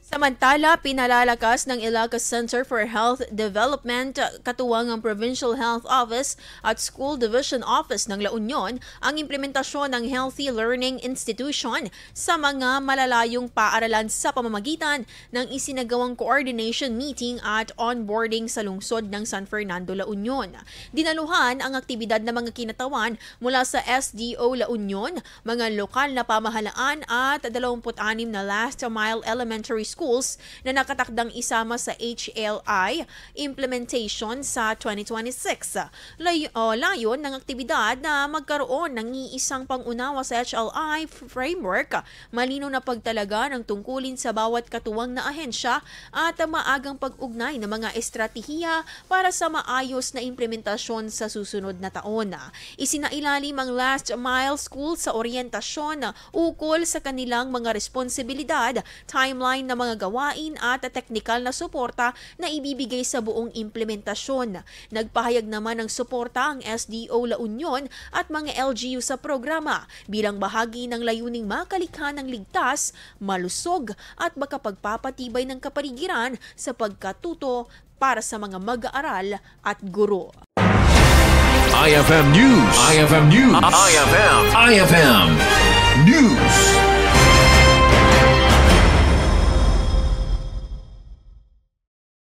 Samantala, pinalalakas ng Ilocos Center for Health Development, katuwang ang Provincial Health Office at School Division Office ng La Union ang implementasyon ng Healthy Learning Institution sa mga malalayong paaralan sa pamamagitan ng isinagawang coordination meeting at onboarding sa lungsod ng San Fernando, La Union. Dinaluhan ang aktibidad ng mga kinatawan mula sa SDO La Union, mga lokal na pamahalaan at 26 na last mile elementary schools na nakatakdang isama sa HLI implementation sa 2026. Layon ng aktibidad na magkaroon ng iisang pangunawa sa HLI framework, malinaw na pagtalaga ng tungkulin sa bawat katuwang na ahensya at maagang pag-ugnay ng mga estratehiya para sa maayos na implementasyon sa susunod na taon. Isinailalim ang last mile school sa oryentasyon ukol sa kanilang mga responsibilidad, timeline ng mga gawain at teknikal na suporta na ibibigay sa buong implementasyon. Nagpahayag naman ng suporta ang SDO La Union at mga LGU sa programa bilang bahagi ng layuning makalikha ng ligtas, malusog at makapagpapatibay ng kapaligiran sa pagkatuto para sa mga mag-aaral at guro. IFM News. IFM News. IFM News.